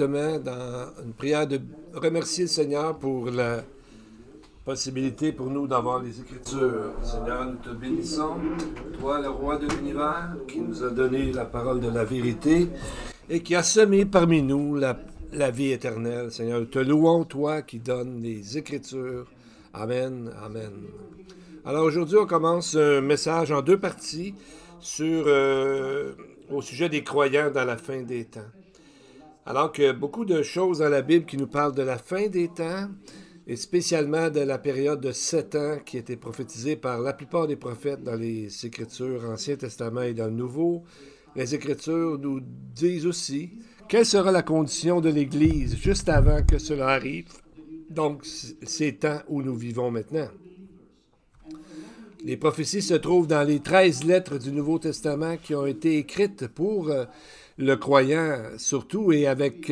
directement dans une prière de remercier le Seigneur pour la possibilité pour nous d'avoir les Écritures. Seigneur, nous te bénissons, toi, le roi de l'univers, qui nous a donné la parole de la vérité et qui a semé parmi nous la vie éternelle. Seigneur, nous te louons, toi, qui donnes les Écritures. Amen, amen. Alors aujourd'hui, on commence un message en deux parties au sujet des croyants dans la fin des temps. Alors que beaucoup de choses dans la Bible qui nous parlent de la fin des temps, et spécialement de la période de 7 ans qui était prophétisée par la plupart des prophètes dans les Écritures, Ancien Testament et dans le Nouveau, les Écritures nous disent aussi quelle sera la condition de l'Église juste avant que cela arrive. Donc, ces temps où nous vivons maintenant. Les prophéties se trouvent dans les 13 lettres du Nouveau Testament qui ont été écrites pour le croyant surtout, et avec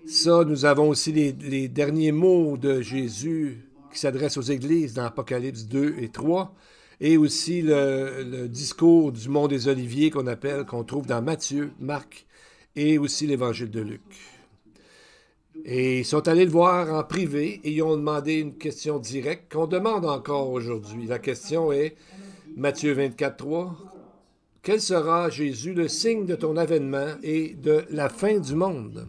ça, nous avons aussi les derniers mots de Jésus qui s'adressent aux églises dans Apocalypse 2 et 3, et aussi le discours du Mont des Oliviers qu'on trouve dans Matthieu, Marc, et aussi l'Évangile de Luc. Et ils sont allés le voir en privé et ils ont demandé une question directe qu'on demande encore aujourd'hui. La question est, Matthieu 24, 3, « Quel sera, Jésus, le signe de ton avènement et de la fin du monde? »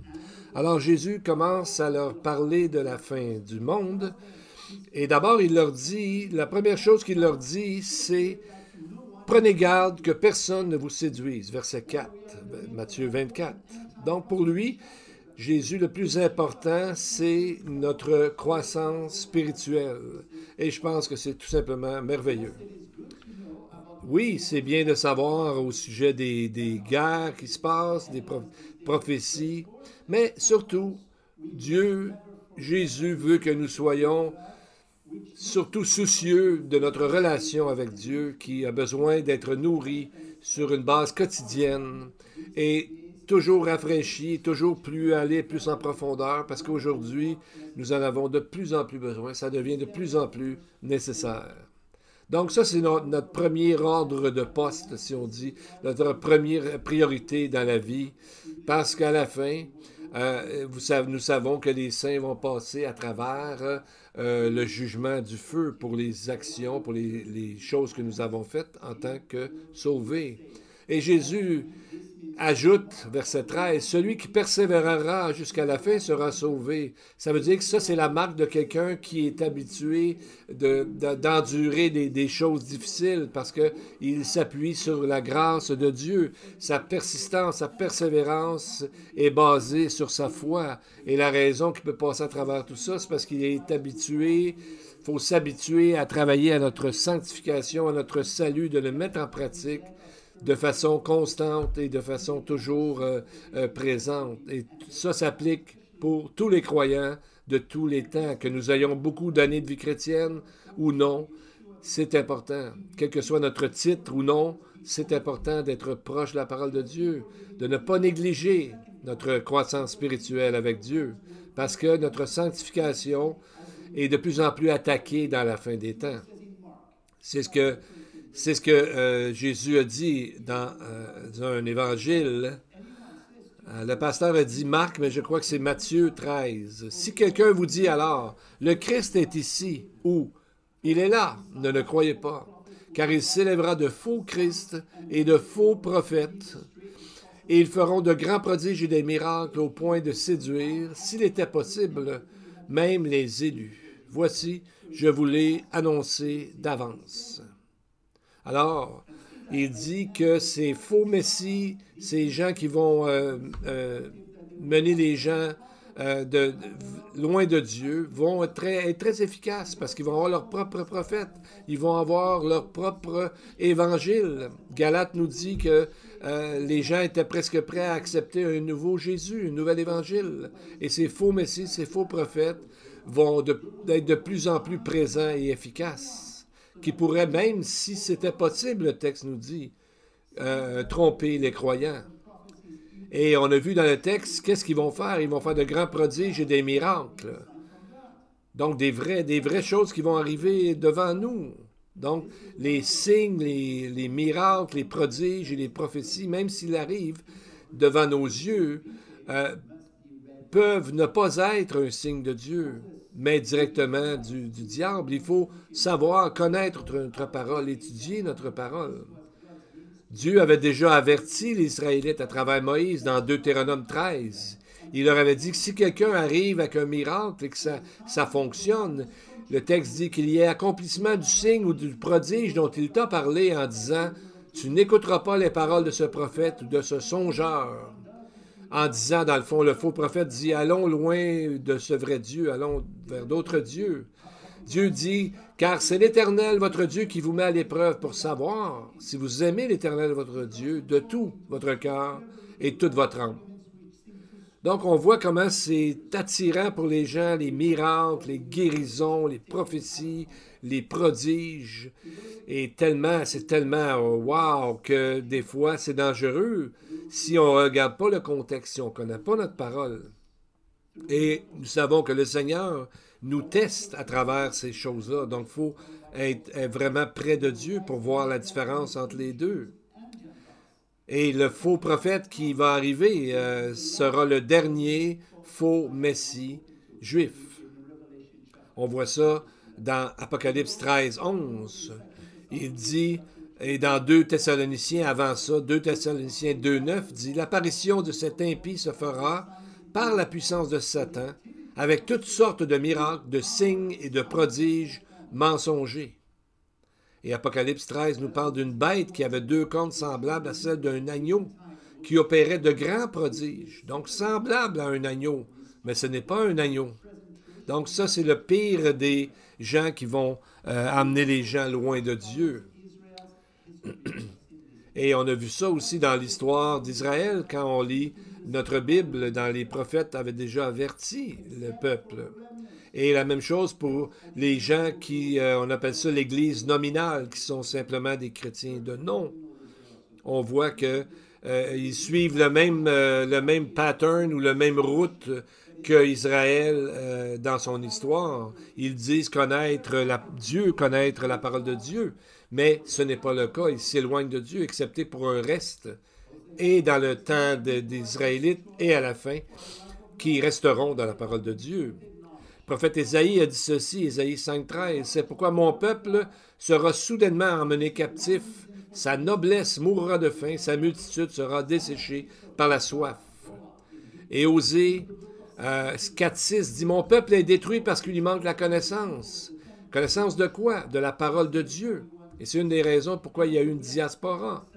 Alors Jésus commence à leur parler de la fin du monde. Et d'abord, il leur dit, la première chose qu'il leur dit, c'est « Prenez garde que personne ne vous séduise. » Verset 4, Matthieu 24. Donc pour lui, Jésus, le plus important, c'est notre croissance spirituelle. Et je pense que c'est tout simplement merveilleux. Oui, c'est bien de savoir au sujet des guerres qui se passent, des prophéties, mais surtout, Dieu, Jésus veut que nous soyons surtout soucieux de notre relation avec Dieu qui a besoin d'être nourri sur une base quotidienne et toujours rafraîchi, toujours aller plus en profondeur, parce qu'aujourd'hui, nous en avons de plus en plus besoin. Ça devient de plus en plus nécessaire. Donc ça, c'est notre premier ordre de poste, si on dit, notre première priorité dans la vie, parce qu'à la fin, nous savons que les saints vont passer à travers le jugement du feu pour les actions, pour les choses que nous avons faites en tant que sauvés. Et Jésus ajoute, verset 13, « Celui qui persévérera jusqu'à la fin sera sauvé. » Ça veut dire que ça, c'est la marque de quelqu'un qui est habitué d'endurer des choses difficiles parce qu'il s'appuie sur la grâce de Dieu. Sa persistance, sa persévérance est basée sur sa foi. Et la raison qu'il peut passer à travers tout ça, c'est parce qu'il est habitué. Il faut s'habituer à travailler à notre sanctification, à notre salut, de le mettre en pratique de façon constante et de façon toujours présente. Et ça s'applique pour tous les croyants de tous les temps, que nous ayons beaucoup d'années de vie chrétienne ou non, c'est important. Quel que soit notre titre ou non, c'est important d'être proche de la parole de Dieu, de ne pas négliger notre croissance spirituelle avec Dieu, parce que notre sanctification est de plus en plus attaquée dans la fin des temps. C'est ce que Jésus a dit dans un évangile. Le pasteur a dit Marc, mais je crois que c'est Matthieu 13. « Si quelqu'un vous dit alors, le Christ est ici, ou il est là, ne le croyez pas, car il s'élèvera de faux Christ et de faux prophètes, et ils feront de grands prodiges et des miracles au point de séduire, s'il était possible, même les élus. Voici, je vous l'ai annoncé d'avance. » Alors, il dit que ces faux messies, ces gens qui vont mener les gens loin de Dieu, vont être très efficaces parce qu'ils vont avoir leur propre prophète, ils vont avoir leur propre évangile. Galates nous dit que les gens étaient presque prêts à accepter un nouveau Jésus, un nouvel évangile. Et ces faux messies, ces faux prophètes vont être de plus en plus présents et efficaces, qui pourraient, même si c'était possible, le texte nous dit, tromper les croyants. Et on a vu dans le texte, qu'est-ce qu'ils vont faire? Ils vont faire de grands prodiges et des miracles. Donc, des vraies choses qui vont arriver devant nous. Donc, les signes, les miracles, les prodiges et les prophéties, même s'ils arrivent devant nos yeux, peuvent ne pas être un signe de Dieu, mais directement du diable. Il faut savoir connaître notre parole, étudier notre parole. Dieu avait déjà averti les Israélites à travers Moïse dans Deutéronome 13. Il leur avait dit que si quelqu'un arrive avec un miracle et que ça fonctionne, le texte dit qu'il y ait accomplissement du signe ou du prodige dont il t'a parlé en disant « Tu n'écouteras pas les paroles de ce prophète ou de ce songeur ». En disant, dans le fond, le faux prophète dit « Allons loin de ce vrai Dieu, allons vers d'autres dieux ». Dieu dit « Car c'est l'Éternel, votre Dieu, qui vous met à l'épreuve pour savoir si vous aimez l'Éternel, votre Dieu, de tout votre cœur et de toute votre âme. » Donc, on voit comment c'est attirant pour les gens, les miracles, les guérisons, les prophéties, les prodiges. Et c'est tellement wow que des fois, c'est dangereux si on ne regarde pas le contexte, si on ne connaît pas notre parole. Et nous savons que le Seigneur nous teste à travers ces choses-là. Donc, il faut être vraiment près de Dieu pour voir la différence entre les deux. Et le faux prophète qui va arriver sera le dernier faux messie juif. On voit ça dans Apocalypse 13, 11. Il dit, et dans 2 Thessaloniciens avant ça, 2 Thessaloniciens 2, 9, dit « L'apparition de cet impie se fera par la puissance de Satan, avec toutes sortes de miracles, de signes et de prodiges mensongers. » Et Apocalypse 13 nous parle d'une bête qui avait 2 cornes semblables à celles d'un agneau, qui opérait de grands prodiges, donc semblable à un agneau, mais ce n'est pas un agneau. Donc ça, c'est le pire des gens qui vont amener les gens loin de Dieu. Et on a vu ça aussi dans l'histoire d'Israël, quand on lit notre Bible, dans les prophètes avaient déjà averti le peuple. Et la même chose pour les gens qui, on appelle ça l'Église nominale, qui sont simplement des chrétiens de nom. On voit qu'ils suivent le même pattern ou la même route que Israël dans son histoire. Ils disent connaître Dieu, connaître la parole de Dieu, mais ce n'est pas le cas. Ils s'éloignent de Dieu, excepté pour un reste, et dans le temps des Israélites, et à la fin, qui resteront dans la parole de Dieu. Le prophète Ésaïe a dit ceci, Ésaïe 5,13, « C'est pourquoi mon peuple sera soudainement emmené captif, sa noblesse mourra de faim, sa multitude sera desséchée par la soif. » Et Osée 4,6 dit « Mon peuple est détruit parce qu'il lui manque la connaissance. » Connaissance de quoi? De la parole de Dieu. Et c'est une des raisons pourquoi il y a eu une diaspora.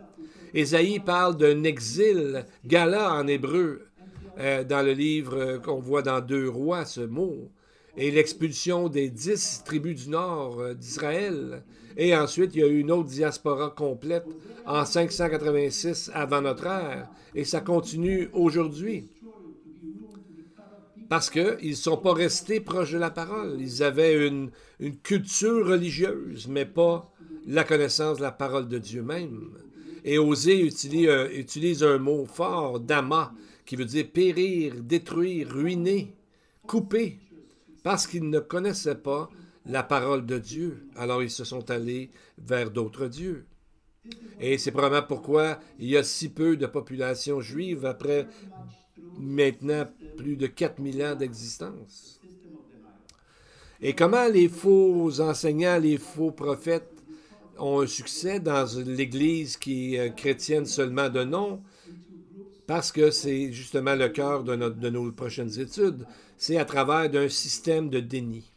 Ésaïe parle d'un exil, gala en hébreu, dans le livre qu'on voit dans 2 Rois, ce mot. Et l'expulsion des 10 tribus du nord d'Israël. Et ensuite, il y a eu une autre diaspora complète en 586 avant notre ère. Et ça continue aujourd'hui. Parce qu'ils ne sont pas restés proches de la parole. Ils avaient une culture religieuse, mais pas la connaissance de la parole de Dieu même. Et Osée utilise un mot fort, dama, qui veut dire périr, détruire, ruiner, couper. Parce qu'ils ne connaissaient pas la parole de Dieu. Alors ils se sont allés vers d'autres dieux. Et c'est probablement pourquoi il y a si peu de population juive après maintenant plus de 4000 ans d'existence. Et comment les faux enseignants, les faux prophètes ont un succès dans l'Église qui est chrétienne seulement de nom? Parce que c'est justement le cœur de nos prochaines études. C'est à travers d'un système de déni.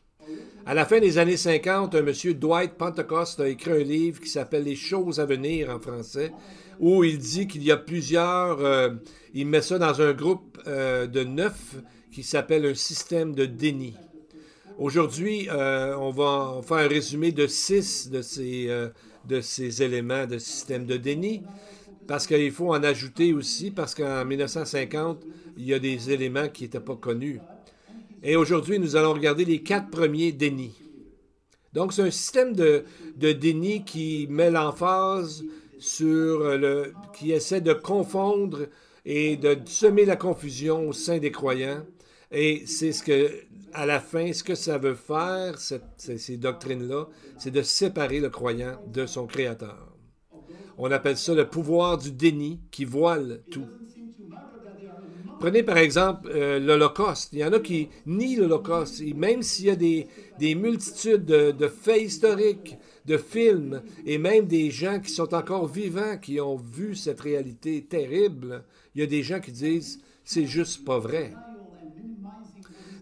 À la fin des années 50, un monsieur Dwight Pentecost a écrit un livre qui s'appelle « Les choses à venir » en français, où il dit qu'il y a plusieurs... il met ça dans un groupe de 9 qui s'appelle un système de déni. Aujourd'hui, on va faire un résumé de 6 de ces éléments de système de déni, parce qu'il faut en ajouter aussi, parce qu'en 1950, il y a des éléments qui n'étaient pas connus. Et aujourd'hui, nous allons regarder les 4 premiers dénis. Donc, c'est un système de déni qui met l'emphase sur qui essaie de confondre et de semer la confusion au sein des croyants. Et c'est à la fin, ce que ça veut faire, ces doctrines-là, c'est de séparer le croyant de son Créateur. On appelle ça le pouvoir du déni qui voile tout. Prenez par exemple l'Holocauste. Il y en a qui nient l'Holocauste. Et même s'il y a des multitudes de faits historiques, de films, et même des gens qui sont encore vivants, qui ont vu cette réalité terrible, il y a des gens qui disent c'est juste pas vrai.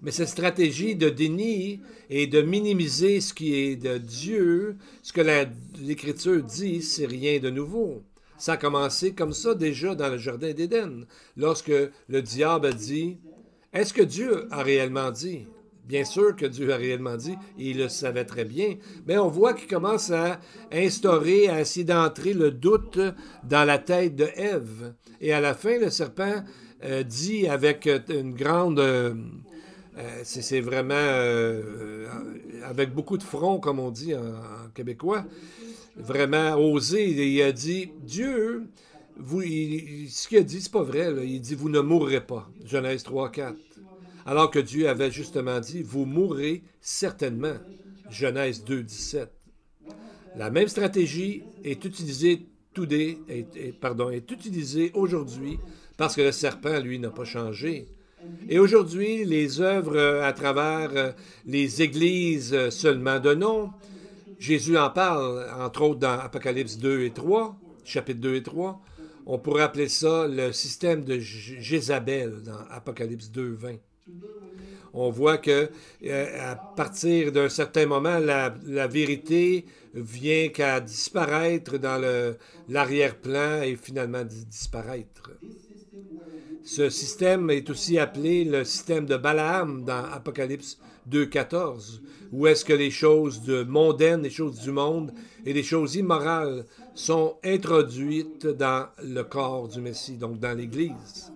Mais cette stratégie de déni et de minimiser ce qui est de Dieu, ce que l'Écriture dit, c'est rien de nouveau. Ça a commencé comme ça déjà dans le Jardin d'Éden, lorsque le diable a dit, est-ce que Dieu a réellement dit? Bien sûr que Dieu a réellement dit, et il le savait très bien, mais on voit qu'il commence à instaurer, à essayer d'entrer le doute dans la tête de Ève. Et à la fin, le serpent dit avec une grande... c'est vraiment avec beaucoup de front, comme on dit en québécois, vraiment osé. Il a dit, Dieu, ce qu'il a dit, c'est pas vrai. Là. Il dit, vous ne mourrez pas. Genèse 3:4. Alors que Dieu avait justement dit, vous mourrez certainement. Genèse 2:17. La même stratégie est utilisée est utilisée aujourd'hui parce que le serpent, lui, n'a pas changé. Et aujourd'hui, les œuvres à travers les églises seulement de nom, Jésus en parle, entre autres dans Apocalypse 2 et 3, chapitre 2 et 3. On pourrait appeler ça le système de Jézabel dans Apocalypse 2, 20. On voit que à partir d'un certain moment, la vérité vient qu'à disparaître dans l'arrière-plan et finalement disparaître. Ce système est aussi appelé le système de Balaam dans Apocalypse 2:14, où est-ce que les choses mondaines, les choses du monde et les choses immorales sont introduites dans le corps du Messie, donc dans l'Église.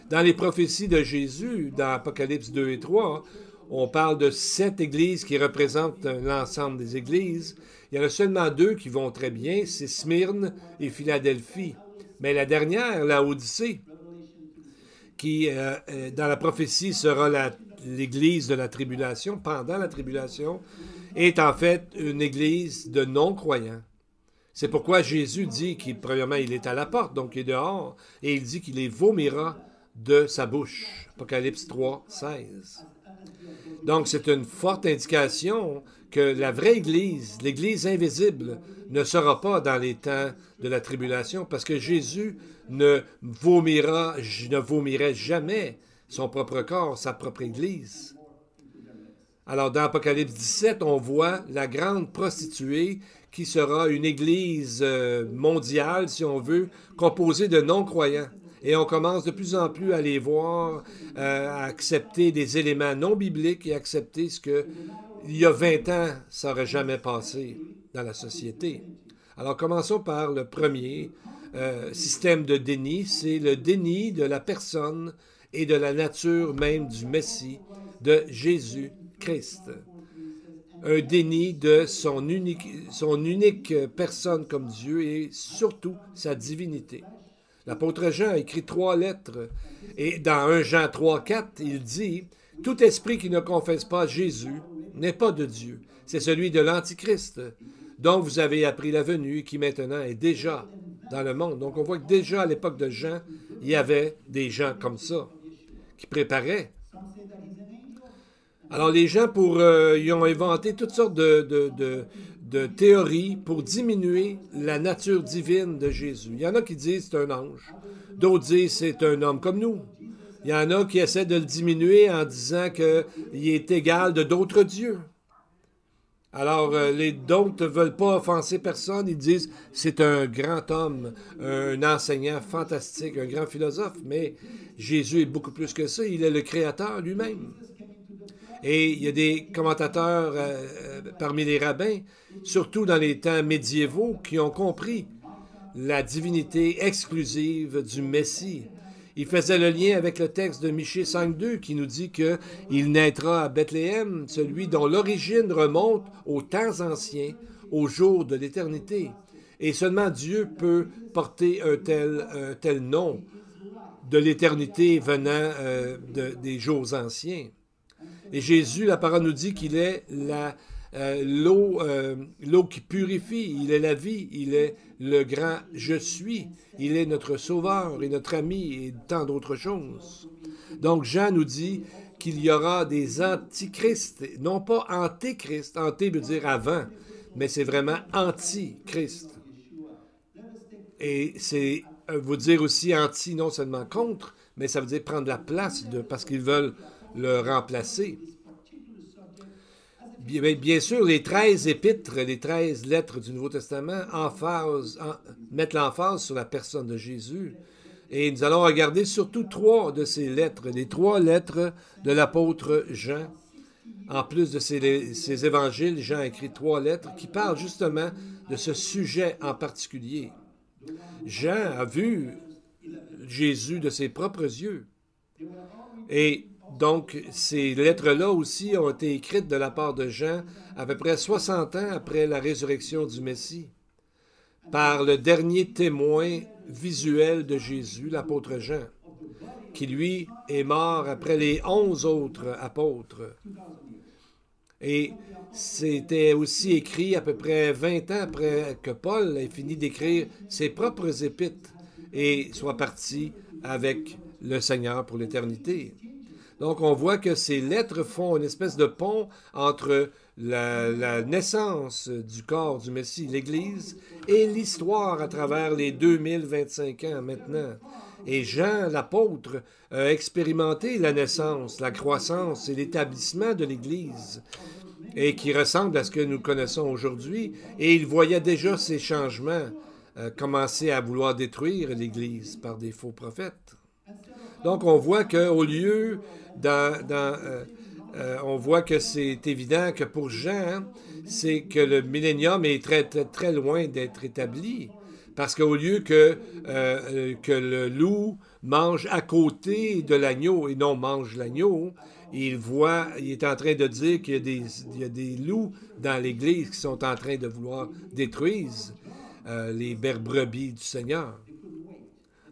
Dans les prophéties de Jésus, dans Apocalypse 2 et 3, on parle de 7 églises qui représentent l'ensemble des églises. Il y en a seulement 2 qui vont très bien, c'est Smyrne et Philadelphie. Mais la dernière, la Odyssée, qui, dans la prophétie, sera l'église de la tribulation, pendant la tribulation, est en fait une église de non-croyants. C'est pourquoi Jésus dit qu'il, premièrement, il est à la porte, donc il est dehors, et il dit qu'il les vomira de sa bouche. Apocalypse 3:16. Donc, c'est une forte indication que la vraie Église, l'Église invisible, ne sera pas dans les temps de la tribulation, parce que Jésus ne vomirait jamais son propre corps, sa propre Église. Alors, dans Apocalypse 17, on voit la grande prostituée qui sera une Église mondiale, si on veut, composée de non-croyants. Et on commence de plus en plus à les voir, à accepter des éléments non bibliques et accepter ce que, il y a 20 ans, ça n'aurait jamais passé dans la société. Alors, commençons par le premier système de déni. C'est le déni de la personne et de la nature même du Messie, de Jésus-Christ. Un déni de son unique personne comme Dieu et surtout sa divinité. L'apôtre Jean a écrit 3 lettres et dans 1 Jean 3:4, il dit « Tout esprit qui ne confesse pas Jésus n'est pas de Dieu. C'est celui de l'Antichrist, dont vous avez appris la venue et qui maintenant est déjà dans le monde. » Donc on voit que déjà à l'époque de Jean, il y avait des gens comme ça qui préparaient. Alors les gens, ils ont inventé toutes sortes de théories pour diminuer la nature divine de Jésus. Il y en a qui disent c'est un ange, d'autres disent c'est un homme comme nous. Il y en a qui essaient de le diminuer en disant qu'il est égal de d'autres dieux. Alors, d'autres ne veulent pas offenser personne, ils disent c'est un grand homme, un enseignant fantastique, un grand philosophe, mais Jésus est beaucoup plus que ça, il est le Créateur lui-même. Et il y a des commentateurs parmi les rabbins, surtout dans les temps médiévaux, qui ont compris la divinité exclusive du Messie. Il faisait le lien avec le texte de Michée 5:2 qui nous dit qu'il naîtra à Bethléem, celui dont l'origine remonte aux temps anciens, au jour de l'éternité. Et seulement Dieu peut porter un tel nom de l'éternité venant des jours anciens. Et Jésus, la parole nous dit qu'il est l'eau qui purifie, il est la vie, il est le grand je suis, il est notre sauveur et notre ami et tant d'autres choses. Donc Jean nous dit qu'il y aura des antichrists, non pas antéchrist, anté veut dire avant, mais c'est vraiment antichrist. Et c'est vous dire aussi anti, non seulement contre, mais ça veut dire prendre la place de, parce qu'ils veulent le remplacer. Bien sûr, les 13 épîtres, les 13 lettres du Nouveau Testament mettent l'emphase sur la personne de Jésus. Et nous allons regarder surtout 3 de ces lettres, les 3 lettres de l'apôtre Jean. En plus de ces évangiles, Jean a écrit 3 lettres qui parlent justement de ce sujet en particulier. Jean a vu Jésus de ses propres yeux. Et donc, ces lettres-là aussi ont été écrites de la part de Jean à peu près 60 ans après la résurrection du Messie, par le dernier témoin visuel de Jésus, l'apôtre Jean, qui lui est mort après les 11 autres apôtres. Et c'était aussi écrit à peu près 20 ans après que Paul ait fini d'écrire ses propres épîtres et soit parti avec le Seigneur pour l'éternité. Donc, on voit que ces lettres font une espèce de pont entre la naissance du corps du Messie, l'Église, et l'histoire à travers les 2025 ans maintenant. Et Jean, l'apôtre, a expérimenté la naissance, la croissance et l'établissement de l'Église, et qui ressemble à ce que nous connaissons aujourd'hui. Et il voyait déjà ces changements commencer à vouloir détruire l'Église par des faux prophètes. Donc, on voit qu'au lieu on voit que c'est évident que pour Jean, c'est que le millénium est très, très, très loin d'être établi. Parce qu'au lieu que le loup mange à côté de l'agneau et non mange l'agneau, il est en train de dire qu'il y a des loups dans l'Église qui sont en train de vouloir détruire les brebis du Seigneur.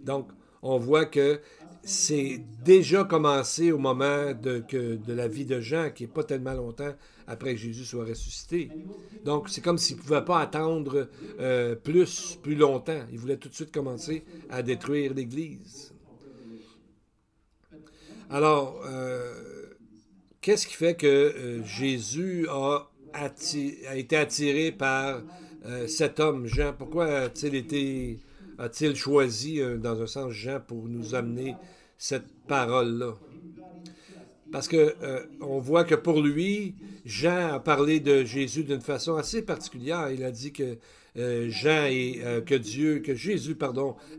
Donc, on voit que c'est déjà commencé au moment de la vie de Jean, qui n'est pas tellement longtemps après que Jésus soit ressuscité. Donc, c'est comme s'il ne pouvait pas attendre plus longtemps. Il voulait tout de suite commencer à détruire l'Église. Alors, qu'est-ce qui fait que Jésus a été attiré par cet homme, Jean? Pourquoi a-t-il choisi, dans un sens, Jean, pour nous amener cette parole-là? Parce que on voit que pour lui, Jean a parlé de Jésus d'une façon assez particulière. Il a dit que Jésus,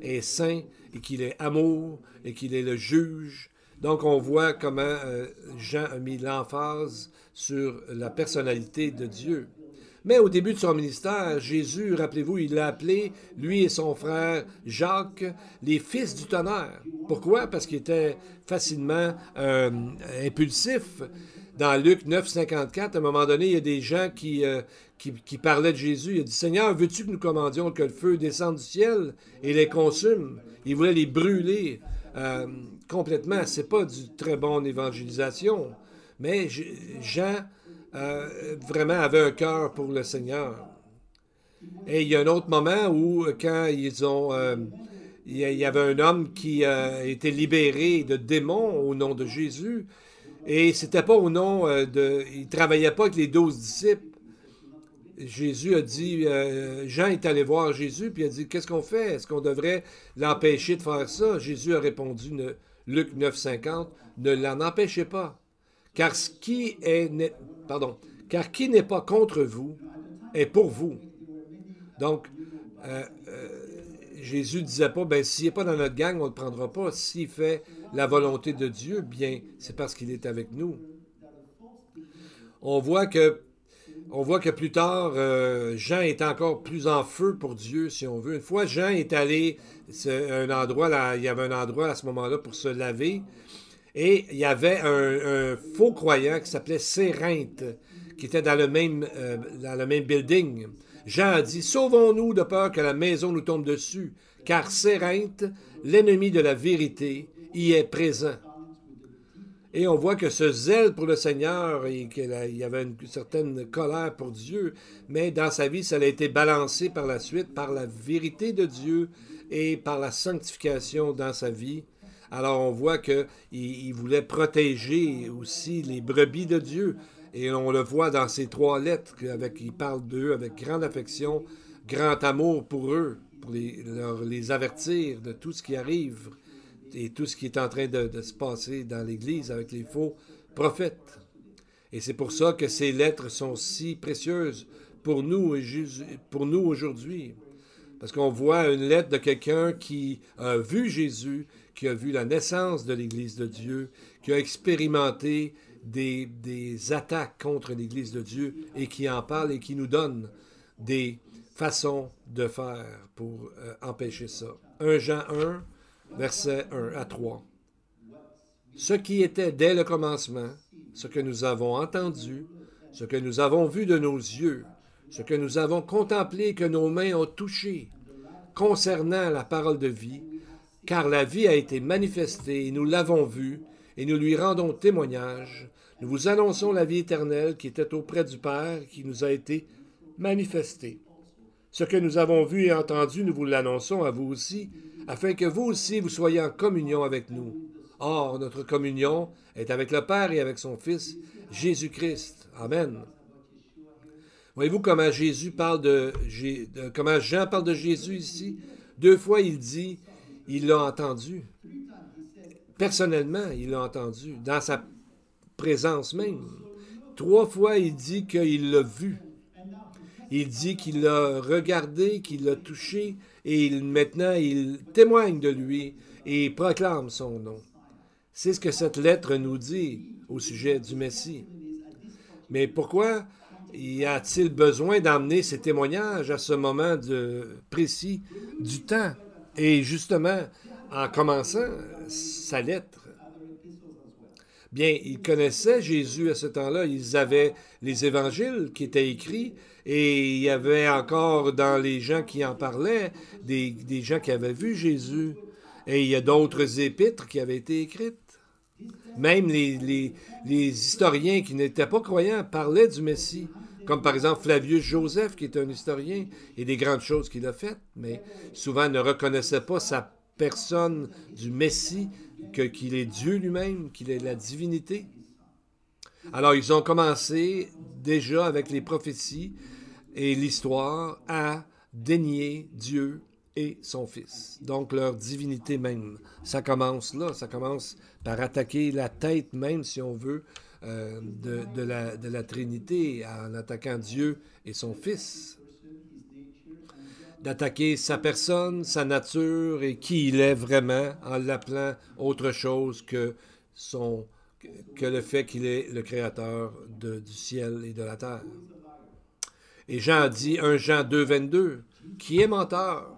est saint et qu'il est amour et qu'il est le juge. Donc on voit comment Jean a mis l'emphase sur la personnalité de Dieu. Mais au début de son ministère, Jésus, rappelez-vous, il l'a appelé, lui et son frère Jacques, les fils du tonnerre. Pourquoi? Parce qu'ils étaient facilement impulsifs. Dans Luc 9, 54, à un moment donné, il y a des gens qui parlaient de Jésus. Il a dit, « Seigneur, veux-tu que nous commandions que le feu descende du ciel et les consume? » Il voulait les brûler complètement. C'est pas du très bonne évangélisation. Mais Jean vraiment avait un cœur pour le Seigneur. Et il y a un autre moment où, quand il y avait un homme qui a été libéré de démons au nom de Jésus, et c'était pas au nom il travaillait pas avec les 12 disciples. Jésus a dit, Jean est allé voir Jésus, puis il a dit, qu'est-ce qu'on fait? Est-ce qu'on devrait l'empêcher de faire ça? Jésus a répondu, Luc 9, 50, ne l'en empêchez pas. Car qui n'est pas contre vous est pour vous. Donc, Jésus ne disait pas, s'il n'est pas dans notre gang, on ne le prendra pas. S'il fait la volonté de Dieu, bien, c'est parce qu'il est avec nous. On voit que plus tard, Jean est encore plus en feu pour Dieu, si on veut. Une fois, Jean est allé il y avait un endroit à ce moment-là pour se laver. Et il y avait un faux croyant qui s'appelait Cérinthe, qui était dans le même building. Jean a dit, « Sauvons-nous de peur que la maison nous tombe dessus, car Cérinthe, l'ennemi de la vérité, y est présent. » Et on voit que ce zèle pour le Seigneur, et qu'il y avait une certaine colère pour Dieu, mais dans sa vie, ça a été balancé par la suite par la vérité de Dieu et par la sanctification dans sa vie. Alors on voit qu'il voulait protéger aussi les brebis de Dieu. Et on le voit dans ces 3 lettres, il parle d'eux avec grande affection, grand amour pour eux, pour les avertir de tout ce qui arrive et tout ce qui est en train de se passer dans l'Église avec les faux prophètes. Et c'est pour ça que ces lettres sont si précieuses pour nous aujourd'hui. Parce qu'on voit une lettre de quelqu'un qui a vu Jésus, qui a vu la naissance de l'Église de Dieu, qui a expérimenté des attaques contre l'Église de Dieu et qui en parle et qui nous donne des façons de faire pour empêcher ça. 1 Jean 1, versets 1 à 3. Ce qui était dès le commencement, ce que nous avons entendu, ce que nous avons vu de nos yeux, ce que nous avons contemplé, que nos mains ont touché, concernant la parole de vie, car la vie a été manifestée et nous l'avons vue, et nous lui rendons témoignage. Nous vous annonçons la vie éternelle qui était auprès du Père, qui nous a été manifestée. Ce que nous avons vu et entendu, nous vous l'annonçons à vous aussi, afin que vous aussi vous soyez en communion avec nous. Or, notre communion est avec le Père et avec son Fils, Jésus-Christ. Amen. Voyez-vous comment comment Jean parle de Jésus ici? 2 fois, il dit, il l'a entendu. Personnellement, il l'a entendu, dans sa présence même. 3 fois, il dit qu'il l'a vu. Il dit qu'il l'a regardé, qu'il l'a touché, et maintenant, il témoigne de lui et proclame son nom. C'est ce que cette lettre nous dit au sujet du Messie. Mais pourquoi y a-t-il besoin d'emmener ces témoignages à ce moment précis du temps? Et justement, en commençant sa lettre, bien, ils connaissaient Jésus à ce temps-là. Ils avaient les évangiles qui étaient écrits et il y avait encore dans les gens qui en parlaient des gens qui avaient vu Jésus. Et il y a d'autres épîtres qui avaient été écrites. Même les historiens qui n'étaient pas croyants parlaient du Messie, comme par exemple Flavius Joseph, qui est un historien, et des grandes choses qu'il a faites, mais souvent ne reconnaissait pas sa personne du Messie, qu'il est Dieu lui-même, qu'il est la divinité. Alors ils ont commencé déjà avec les prophéties et l'histoire à dénier Dieu et son Fils. Donc leur divinité même. Ça commence là, ça commence par attaquer la tête même, si on veut, de la Trinité, en attaquant Dieu et son Fils. D'attaquer sa personne, sa nature et qui il est vraiment, en l'appelant autre chose que le fait qu'il est le créateur du ciel et de la terre. Et Jean dit, 1 Jean 2, 22, « Qui est menteur,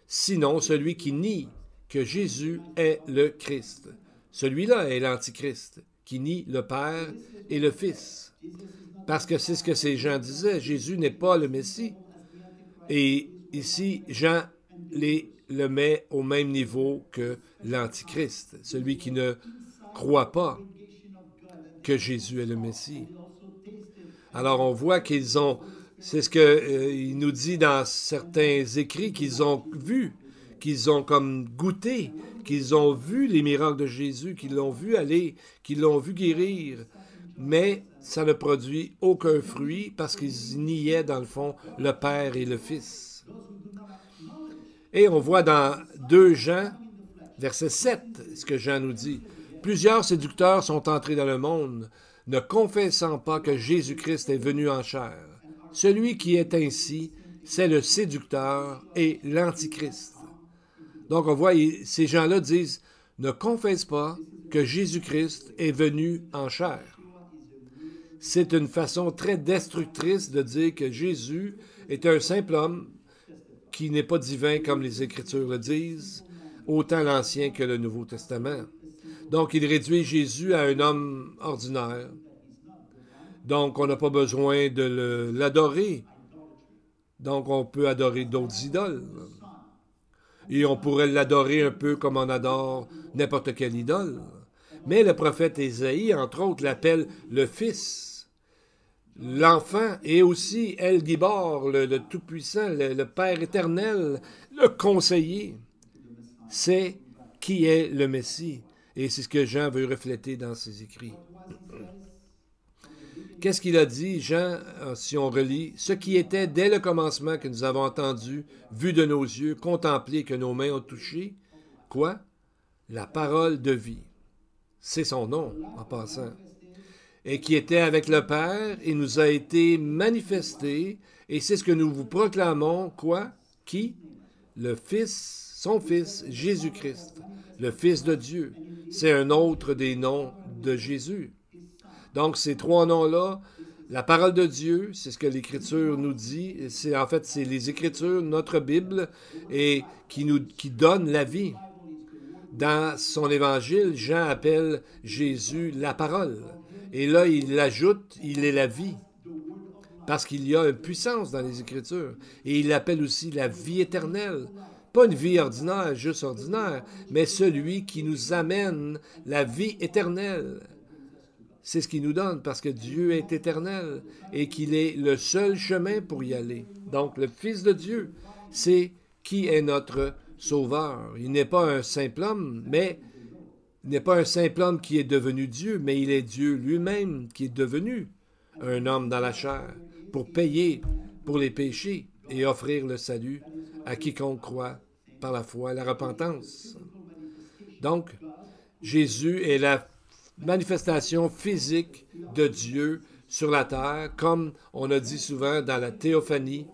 sinon celui qui nie que Jésus est le Christ. Celui-là est l'Antichrist, qui nie le Père et le Fils. » Parce que c'est ce que ces gens disaient, Jésus n'est pas le Messie. Et ici, Jean le met au même niveau que l'Antichrist, celui qui ne croit pas que Jésus est le Messie. Alors on voit qu'ils ont, c'est ce qu'il nous dit dans certains écrits, qu'ils ont vu, qu'ils ont comme goûté, qu'ils ont vu les miracles de Jésus, qu'ils l'ont vu aller, qu'ils l'ont vu guérir, mais ça ne produit aucun fruit parce qu'ils niaient dans le fond le Père et le Fils. Et on voit dans 2 Jean, verset 7, ce que Jean nous dit. « Plusieurs séducteurs sont entrés dans le monde, ne confessant pas que Jésus-Christ est venu en chair. Celui qui est ainsi, c'est le séducteur et l'Antichrist. » Donc on voit, ces gens-là disent, ne confessent pas que Jésus-Christ est venu en chair. C'est une façon très destructrice de dire que Jésus est un simple homme qui n'est pas divin comme les Écritures le disent, autant l'Ancien que le Nouveau Testament. Donc, il réduit Jésus à un homme ordinaire. Donc, on n'a pas besoin de l'adorer. Donc, on peut adorer d'autres idoles. Et on pourrait l'adorer un peu comme on adore n'importe quelle idole. Mais le prophète Ésaïe, entre autres, l'appelle le Fils, l'enfant, et aussi El Gibor, le Tout-Puissant, le Père éternel, le conseiller. C'est qui est le Messie. Et c'est ce que Jean veut refléter dans ses écrits. Qu'est-ce qu'il a dit, Jean, si on relit? Ce qui était dès le commencement que nous avons entendu, vu de nos yeux, contemplé, que nos mains ont touché. Quoi? La parole de vie. C'est son nom, en passant. Et qui était avec le Père et nous a été manifesté. Et c'est ce que nous vous proclamons. Quoi? Qui? Le Fils, son Fils, Jésus-Christ, le Fils de Dieu. C'est un autre des noms de Jésus. Donc, ces trois noms-là, la parole de Dieu, c'est ce que l'Écriture nous dit. En fait, c'est les Écritures, notre Bible, et qui donne la vie. Dans son évangile, Jean appelle Jésus la parole. Et là, il ajoute, il est la vie. Parce qu'il y a une puissance dans les Écritures. Et il l'appelle aussi la vie éternelle. Pas une vie ordinaire, juste ordinaire, mais celui qui nous amène la vie éternelle. C'est ce qu'il nous donne, parce que Dieu est éternel et qu'il est le seul chemin pour y aller. Donc, le Fils de Dieu, c'est qui est notre Sauveur. Il n'est pas un simple homme, mais il n'est pas un simple homme qui est devenu Dieu, mais il est Dieu lui-même qui est devenu un homme dans la chair pour payer pour les péchés et offrir le salut à quiconque croit par la foi, la repentance. Donc, Jésus est la manifestation physique de Dieu sur la terre, comme on a dit souvent dans la théophanie,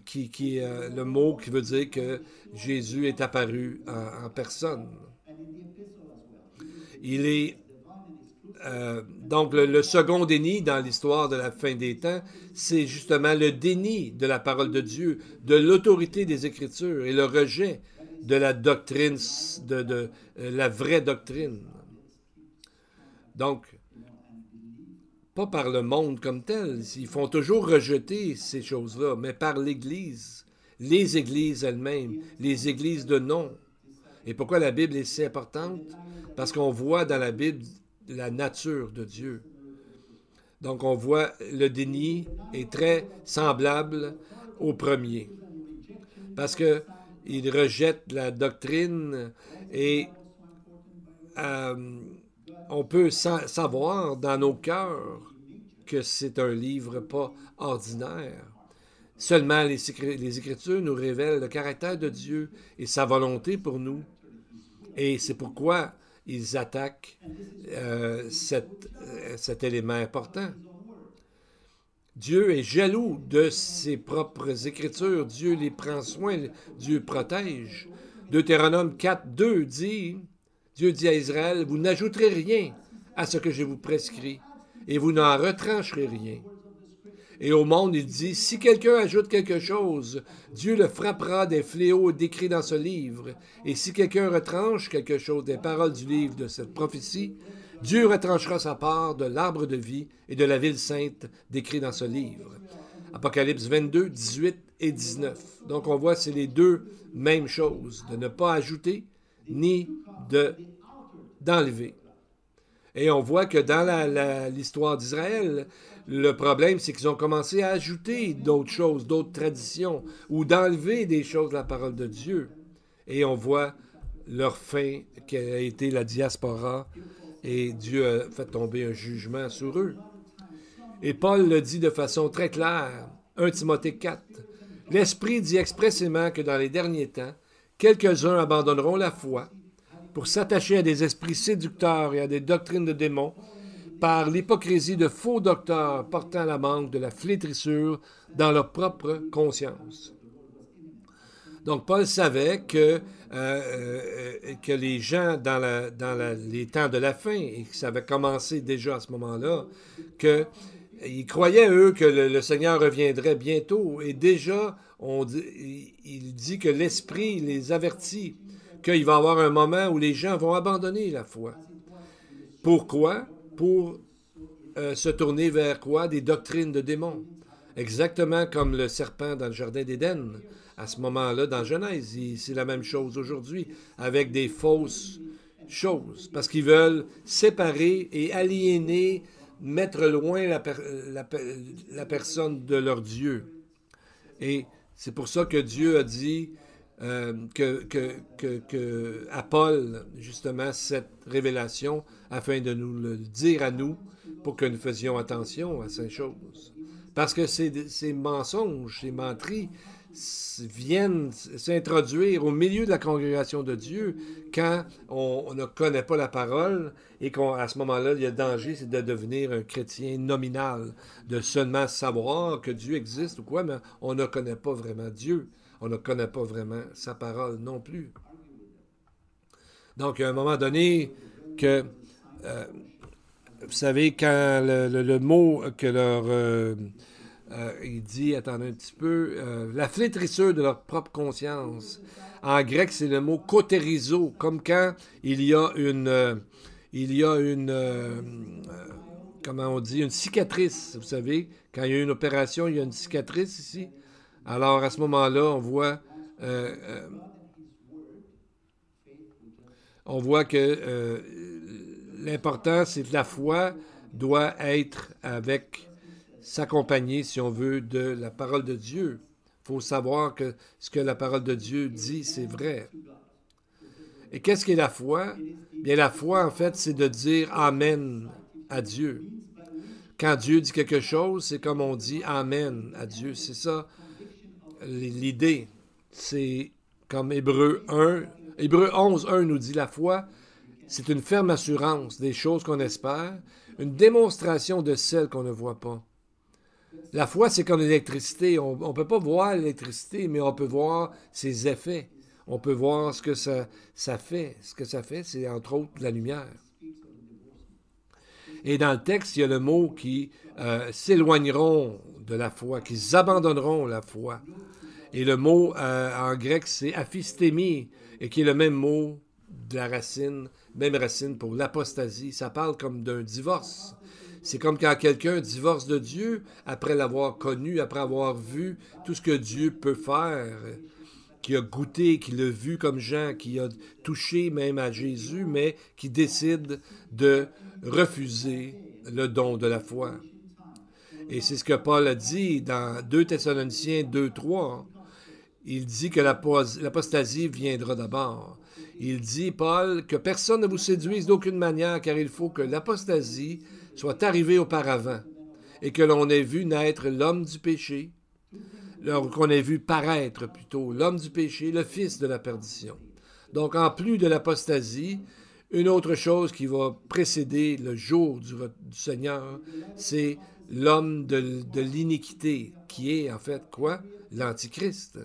qui est le mot qui veut dire que Jésus est apparu en personne. Il est donc le second déni dans l'histoire de la fin des temps, c'est justement le déni de la parole de Dieu, de l'autorité des Écritures et le rejet de la doctrine, de la vraie doctrine. Donc, pas par le monde comme tel. Ils font toujours rejeter ces choses-là, mais par l'Église, les Églises elles-mêmes, les Églises de nom. Et pourquoi la Bible est si importante? Parce qu'on voit dans la Bible la nature de Dieu. Donc, on voit le déni est très semblable au premier. Parce qu'il rejette la doctrine et on peut savoir dans nos cœurs que c'est un livre pas ordinaire. Seulement les Écritures nous révèlent le caractère de Dieu et sa volonté pour nous. Et c'est pourquoi ils attaquent cet élément important. Dieu est jaloux de ses propres Écritures. Dieu les prend soin, Dieu protège. Deutéronome 4, 2 dit... Dieu dit à Israël, vous n'ajouterez rien à ce que je vous prescris, et vous n'en retrancherez rien. Et au monde, il dit, si quelqu'un ajoute quelque chose, Dieu le frappera des fléaux décrits dans ce livre. Et si quelqu'un retranche quelque chose des paroles du livre de cette prophétie, Dieu retranchera sa part de l'arbre de vie et de la ville sainte décrit dans ce livre. Apocalypse 22, 18 et 19. Donc on voit, c'est les deux mêmes choses, de ne pas ajouter ni d'enlever. Et on voit que dans l'histoire d'Israël, le problème, c'est qu'ils ont commencé à ajouter d'autres choses, d'autres traditions, ou d'enlever des choses de la parole de Dieu. Et on voit leur fin, qui a été la diaspora, et Dieu a fait tomber un jugement sur eux. Et Paul le dit de façon très claire, 1 Timothée 4. L'Esprit dit expressément que dans les derniers temps, quelques-uns abandonneront la foi, pour s'attacher à des esprits séducteurs et à des doctrines de démons, par l'hypocrisie de faux docteurs portant la manque de la flétrissure dans leur propre conscience. Donc, Paul savait que les gens, les temps de la fin, et que ça avait commencé déjà à ce moment-là, qu'ils croyaient, eux, que le Seigneur reviendrait bientôt. Et déjà, il dit que l'Esprit les avertit qu'il va y avoir un moment où les gens vont abandonner la foi. Pourquoi? Pour se tourner vers quoi? Des doctrines de démons. Exactement comme le serpent dans le jardin d'Éden. À ce moment-là, dans Genèse, c'est la même chose aujourd'hui, avec des fausses choses, parce qu'ils veulent séparer et aliéner, mettre loin la personne de leur Dieu. Et c'est pour ça que Dieu a dit à Paul, justement, cette révélation, afin de nous le dire à nous, pour que nous faisions attention à ces choses. Parce que ces mensonges, ces menteries, viennent s'introduire au milieu de la congrégation de Dieu quand on ne connaît pas la parole et qu'à ce moment-là, il y a danger, c'est de devenir un chrétien nominal, de seulement savoir que Dieu existe ou quoi, mais on ne connaît pas vraiment Dieu. On ne connaît pas vraiment sa parole non plus. Donc, à un moment donné, que vous savez, quand le mot que il dit, attendez un petit peu, la flétrissure de leur propre conscience. En grec, c'est le mot kotérizo, comme quand il y a comment on dit, une cicatrice, vous savez, quand il y a une opération, il y a une cicatrice ici. Alors, à ce moment-là, on voit que l'important, c'est que la foi doit être s'accompagner, si on veut, de la parole de Dieu. Il faut savoir que ce que la parole de Dieu dit, c'est vrai. Et qu'est-ce qu'est la foi? Bien, la foi, en fait, c'est de dire Amen à Dieu. Quand Dieu dit quelque chose, c'est comme on dit Amen à Dieu. C'est ça l'idée. C'est comme Hébreux 11, 1 nous dit la foi, c'est une ferme assurance des choses qu'on espère, une démonstration de celles qu'on ne voit pas. La foi, c'est comme l'électricité. On ne peut pas voir l'électricité, mais on peut voir ses effets. On peut voir ce que ça fait. Ce que ça fait, c'est entre autres la lumière. Et dans le texte, il y a le mot qui s'éloigneront de la foi, qui abandonneront la foi. Et le mot en grec, c'est aphistémie, et qui est le même mot de la racine, même racine pour l'apostasie. Ça parle comme d'un divorce. C'est comme quand quelqu'un divorce de Dieu après l'avoir connu, après avoir vu tout ce que Dieu peut faire, qui a goûté, qui l'a vu comme Jean, qui a touché même à Jésus, mais qui décide de refuser le don de la foi. Et c'est ce que Paul a dit dans 2 Thessaloniciens 2:3. Il dit que l'apostasie viendra d'abord. Il dit, Paul, que personne ne vous séduise d'aucune manière, car il faut que l'apostasie soit arrivée auparavant, et que l'on ait vu naître l'homme du péché, qu'on ait vu paraître plutôt l'homme du péché, le fils de la perdition. Donc, en plus de l'apostasie, une autre chose qui va précéder le jour du Seigneur, c'est l'homme de l'iniquité, qui est en fait quoi? L'Antichrist.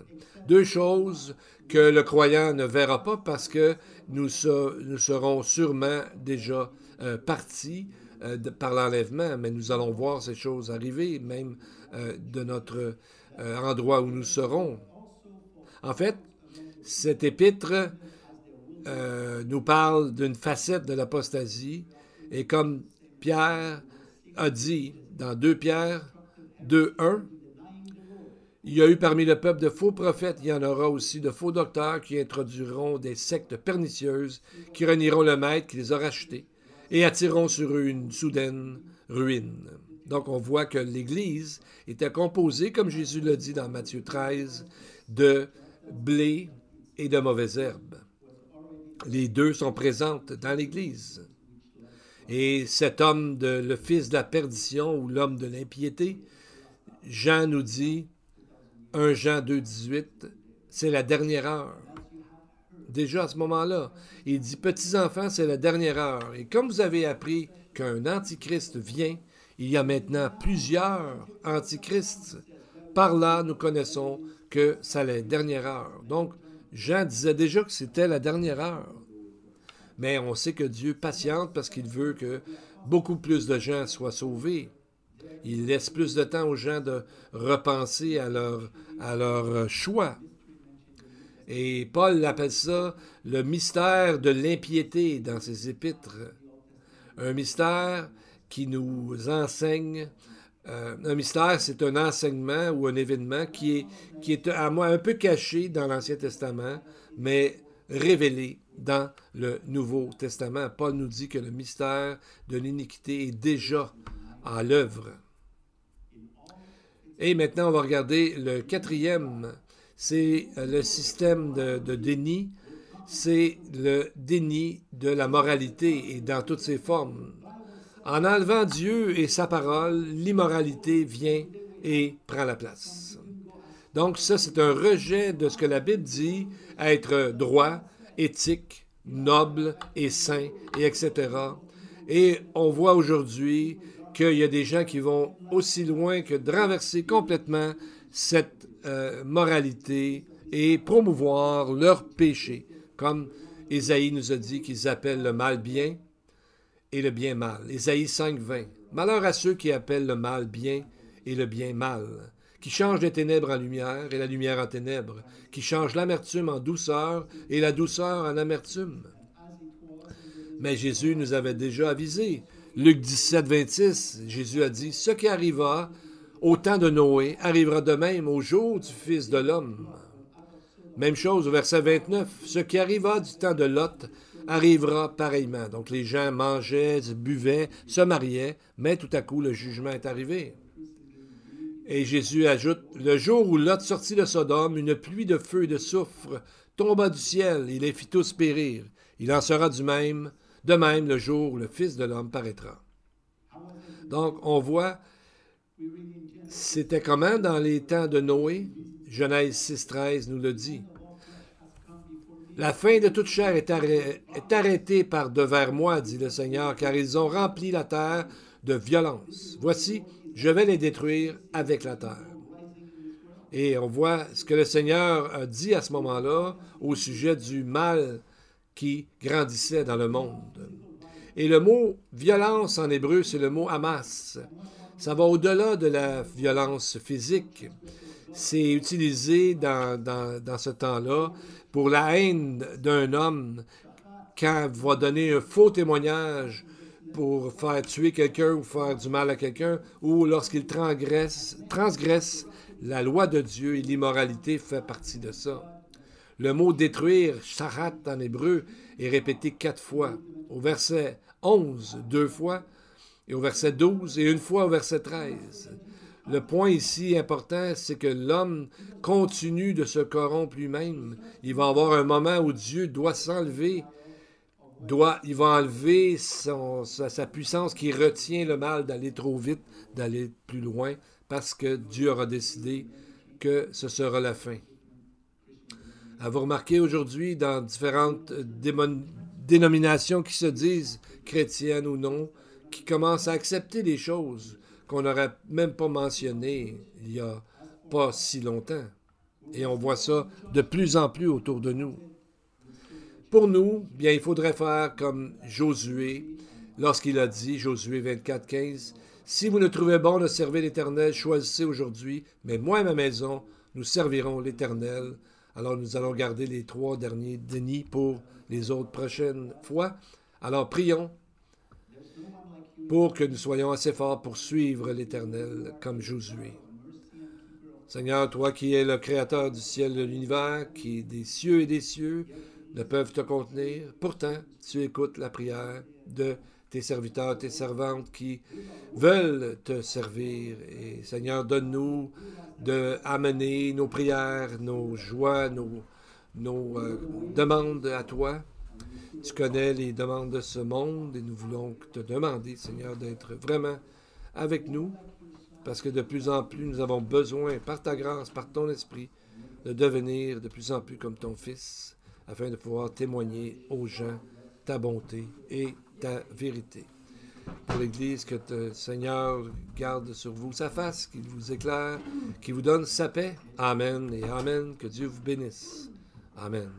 Deux choses que le croyant ne verra pas parce que nous serons sûrement déjà partis par l'enlèvement, mais nous allons voir ces choses arriver, même de notre endroit où nous serons. En fait, cet épître nous parle d'une facette de l'apostasie, et comme Pierre a dit dans 2 Pierre 2:1, il y a eu parmi le peuple de faux prophètes, il y en aura aussi de faux docteurs qui introduiront des sectes pernicieuses, qui renieront le maître qui les a rachetés et attireront sur eux une soudaine ruine. Donc on voit que l'Église était composée, comme Jésus l'a dit dans Matthieu 13, de blé et de mauvaises herbes. Les deux sont présentes dans l'Église. Et cet homme, le fils de la perdition ou l'homme de l'impiété, Jean nous dit, 1 Jean 2:18, c'est la dernière heure. Déjà à ce moment-là, il dit, petits enfants, c'est la dernière heure. Et comme vous avez appris qu'un antichrist vient, il y a maintenant plusieurs antichrists. Par là, nous connaissons que c'est la dernière heure. Donc, Jean disait déjà que c'était la dernière heure. Mais on sait que Dieu patiente parce qu'il veut que beaucoup plus de gens soient sauvés. Il laisse plus de temps aux gens de repenser à leur choix. Et Paul appelle ça le mystère de l'impiété dans ses épîtres. Un mystère qui nous enseigne. Un mystère, c'est un enseignement ou un événement qui est à moi un peu caché dans l'Ancien Testament, mais révélé dans le Nouveau Testament. Paul nous dit que le mystère de l'iniquité est déjà à l'œuvre. Et maintenant, on va regarder le quatrième. C'est le système de déni. C'est le déni de la moralité et dans toutes ses formes. En enlevant Dieu et sa parole, l'immoralité vient et prend la place. Donc ça, c'est un rejet de ce que la Bible dit être droit, éthique, noble et saint, et etc. Et on voit aujourd'hui qu'il y a des gens qui vont aussi loin que de renverser complètement cette moralité et promouvoir leur péché, comme Ésaïe nous a dit qu'ils appellent le mal bien et le bien mal. Ésaïe 5:20. Malheur à ceux qui appellent le mal bien et le bien mal, qui changent les ténèbres en lumière et la lumière en ténèbres, qui changent l'amertume en douceur et la douceur en amertume. Mais Jésus nous avait déjà avisé. Luc 17:26, Jésus a dit, « Ce qui arriva au temps de Noé arrivera de même au jour du Fils de l'homme. » Même chose au verset 29, « Ce qui arriva du temps de Lot arrivera pareillement. » Donc les gens mangeaient, buvaient, se mariaient, mais tout à coup le jugement est arrivé. Et Jésus ajoute, « Le jour où Lot sortit de Sodome, une pluie de feu et de soufre tomba du ciel et les fit tous périr. Il en sera de même le jour où le Fils de l'homme paraîtra. » Donc on voit, c'était comment dans les temps de Noé? Genèse 6:13 nous le dit. « La fin de toute chair est arrêtée par devers moi, dit le Seigneur, car ils ont rempli la terre de violence. Voici, je vais les détruire avec la terre. » Et on voit ce que le Seigneur a dit à ce moment-là au sujet du mal qui grandissait dans le monde. Et le mot violence en hébreu, c'est le mot Hamas. Ça va au-delà de la violence physique. C'est utilisé dans ce temps-là pour la haine d'un homme quand il va donner un faux témoignage pour faire tuer quelqu'un ou faire du mal à quelqu'un, ou lorsqu'il transgresse la loi de Dieu, et l'immoralité fait partie de ça. Le mot « détruire », « sharat » en hébreu, est répété 4 fois. Au verset 11, 2 fois, et au verset 12, et une fois au verset 13. Le point ici important, c'est que l'homme continue de se corrompre lui-même. Il va y avoir un moment où Dieu doit s'enlever, il va enlever sa puissance qui retient le mal d'aller trop vite, d'aller plus loin, parce que Dieu aura décidé que ce sera la fin. Vous remarquez aujourd'hui dans différentes dénominations qui se disent chrétiennes ou non, qui commencent à accepter des choses qu'on n'aurait même pas mentionnées il n'y a pas si longtemps. Et on voit ça de plus en plus autour de nous. Pour nous, bien, il faudrait faire comme Josué, lorsqu'il a dit, Josué 24:15, « Si vous ne trouvez bon de servir l'Éternel, choisissez aujourd'hui, mais moi et ma maison, nous servirons l'Éternel. » Alors nous allons garder les 3 derniers dénis pour les autres prochaines fois. Alors prions pour que nous soyons assez forts pour suivre l'Éternel comme Josué. Seigneur, toi qui es le Créateur du ciel et de l'univers, qui des cieux et des cieux ne peuvent te contenir, pourtant tu écoutes la prière de tes serviteurs, tes servantes qui veulent te servir. Et Seigneur, donne-nous d'amener nos prières, nos joies, nos demandes à toi. Tu connais les demandes de ce monde et nous voulons te demander, Seigneur, d'être vraiment avec nous parce que de plus en plus, nous avons besoin, par ta grâce, par ton esprit, de devenir de plus en plus comme ton Fils afin de pouvoir témoigner aux gens ta bonté et ta vérité. Pour l'Église, que le Seigneur garde sur vous sa face, qu'il vous éclaire, qu'il vous donne sa paix. Amen et Amen. Que Dieu vous bénisse. Amen.